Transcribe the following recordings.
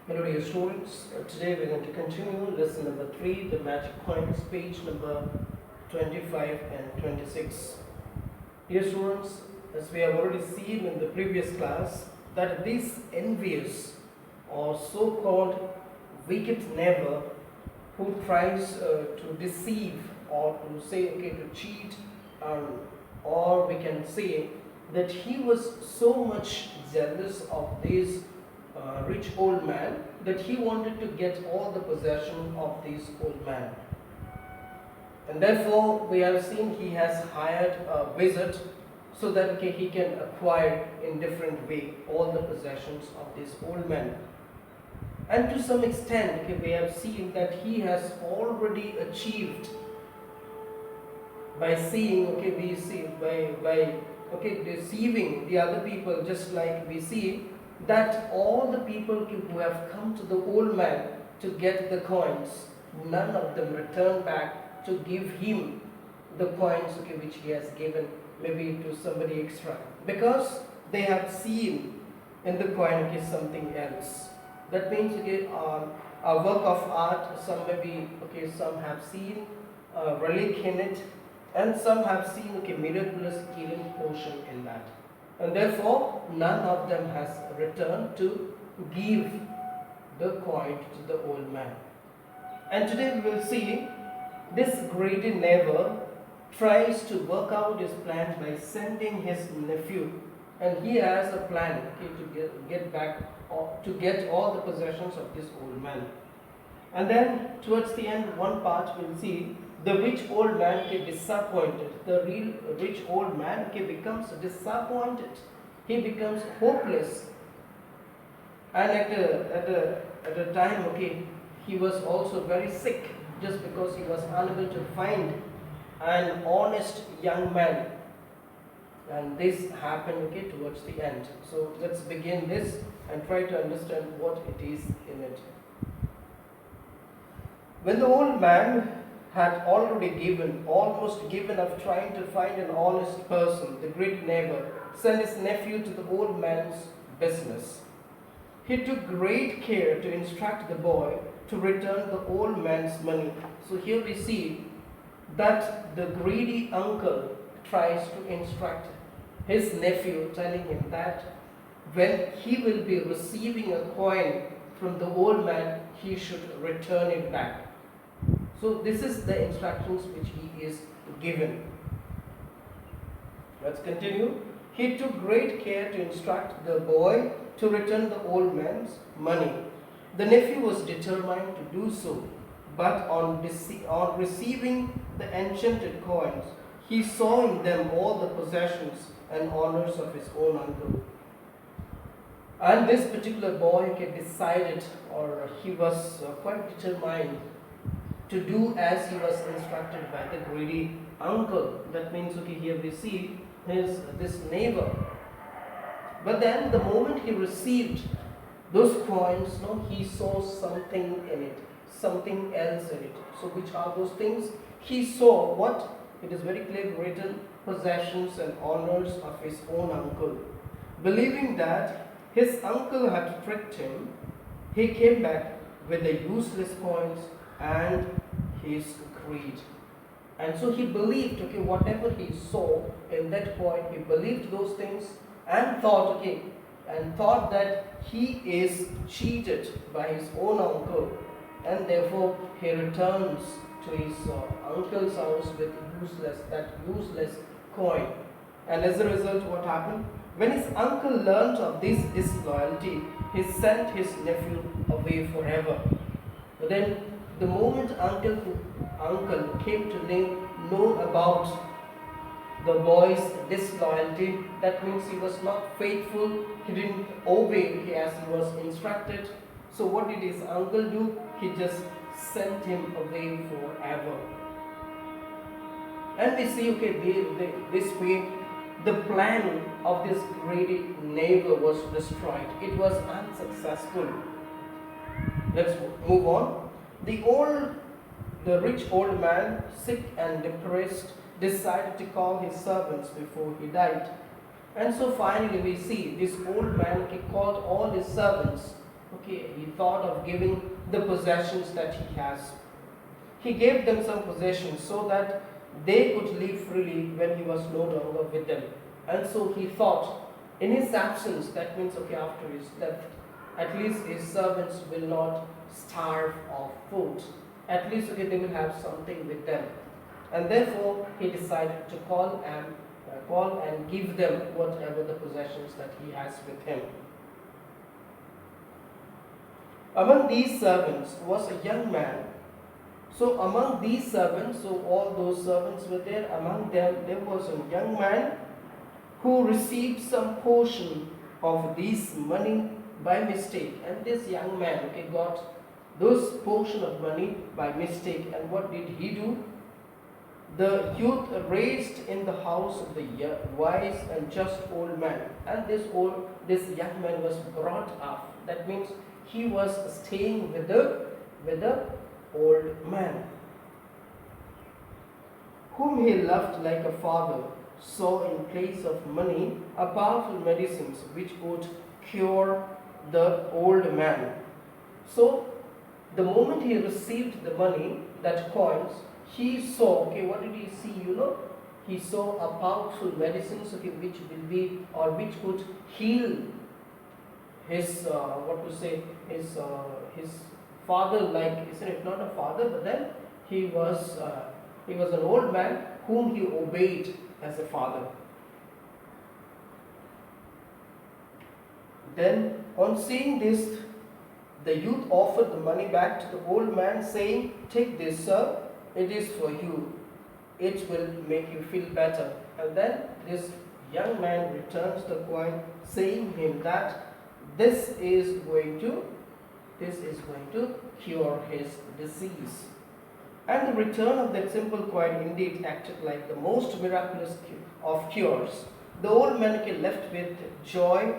Hello dear students, today we're going to continue lesson number 3, the magic coins, page number 25 and 26. Dear students, as we have already seen in the previous class, that this envious or so-called wicked neighbor who tries to deceive or to say, to cheat, or we can say that he was so much jealous of this rich old man that he wanted to get all the possession of this old man. And therefore, we have seen he has hired a wizard so that he can acquire in different way all the possessions of this old man. And to some extent, we have seen that he has already achieved by seeing, we see by deceiving the other people, just like we see that all the people who have come to the old man to get the coins, none of them return back to give him the coins which he has given maybe to somebody extra, because they have seen in the coin something else. That means a work of art, some maybe some have seen a relic in it, and some have seen miraculous healing potion in that. And therefore, none of them has returned to give the coin to the old man. And today we will see this greedy neighbor tries to work out his plan by sending his nephew, and he has a plan to get back or to get all the possessions of this old man. And then towards the end, one part we'll see the rich old man get disappointed. The real rich old man becomes disappointed. He becomes hopeless. And at a time, he was also very sick, just because he was unable to find an honest young man. And this happened towards the end. So let's begin this and try to understand what it is in it. When the old man had already almost given up trying to find an honest person, the great neighbor sent his nephew to the old man's business. He took great care to instruct the boy to return the old man's money. So here we see that the greedy uncle tries to instruct his nephew, telling him that when he will be receiving a coin from the old man, he should return it back. So this is the instructions which he is given. Let's continue. He took great care to instruct the boy to return the old man's money. The nephew was determined to do so, but on receiving the enchanted coins, he saw in them all the possessions and honors of his own uncle. And this particular boy decided, or he was quite determined to do as he was instructed by the greedy uncle. That means, here we see this neighbor. But then the moment he received those coins, he saw something in it, something else in it. So which are those things? He saw what? It is very clearly written, possessions and honors of his own uncle. Believing that his uncle had tricked him, he came back with the useless coins and his greed. And so he believed, whatever he saw in that coin, he believed those things and thought, that he is cheated by his own uncle, and therefore he returns to his uncle's house with that useless coin. And as a result, what happened? When his uncle learnt of this disloyalty, he sent his nephew away forever. But then the moment uncle came to know about the boy's disloyalty, that means he was not faithful, he didn't obey as he was instructed. So what did his uncle do? He just sent him away forever. And we see, this way, the plan of this greedy neighbor was destroyed. It was unsuccessful. Let's move on. The rich old man, sick and depressed, decided to call his servants before he died. And so finally we see this old man called all his servants Okay, he thought of giving the possessions that he has. He gave them some possessions so that they could live freely when he was no longer with them. And so he thought, in his absence, that means okay, after his death, at least his servants will not starve of food. At least okay, they will have something with them. And therefore, he decided to call and give them whatever the possessions that he has with him. Among these servants was a young man. So among these servants, so all those servants were there, among them there was a young man who received some portion of this money by mistake. And this young man, okay, got those portion of money by mistake. And what did he do? The youth raised in the house of the wise and just old man. And this young man was brought up. That means he was staying with the old man, whom he loved like a father, saw in place of money a powerful medicines which would cure the old man. So the moment he received the money, that coins, he saw, okay, what did he see? He saw a powerful medicines, okay, which will be or which could heal his his father, like, isn't it, not a father, but then he was an old man whom he obeyed as a father. Then on seeing this, the youth offered the money back to the old man, saying, "Take this, sir, it is for you. It will make you feel better." And then this young man returns the coin, saying him that this is going to cure his disease. And the return of that simple coin indeed acted like the most miraculous of cures. The old man left with joy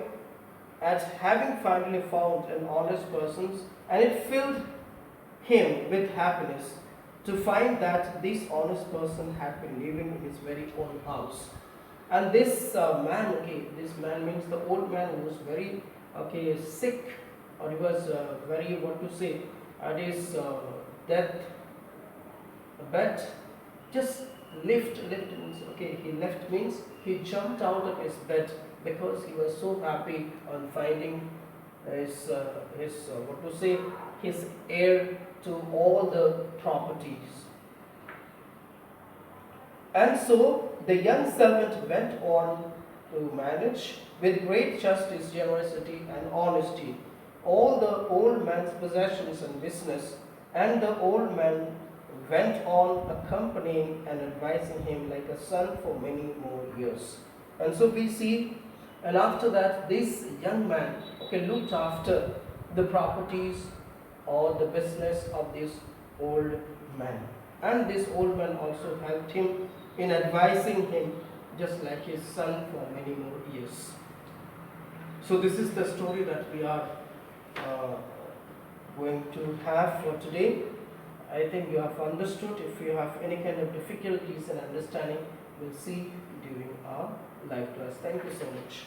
at having finally found an honest person, and it filled him with happiness to find that this honest person had been living in his very own house. And this this man means the old man who was very sick, or he was very at his death bed, just lift means he left means he jumped out of his bed because he was so happy on finding his his heir to all the properties. And so the young servant went on to manage with great justice, generosity, and honesty all the old man's possessions and business, and the old man went on accompanying and advising him like a son for many more years. And so we see, and after that, this young man looked after the properties or the business of this old man. And this old man also helped him in advising him just like his son for many more years. So this is the story that we are going to have for today. I think you have understood. If you have any kind of difficulties in understanding, we'll see during our live class. Thank you so much.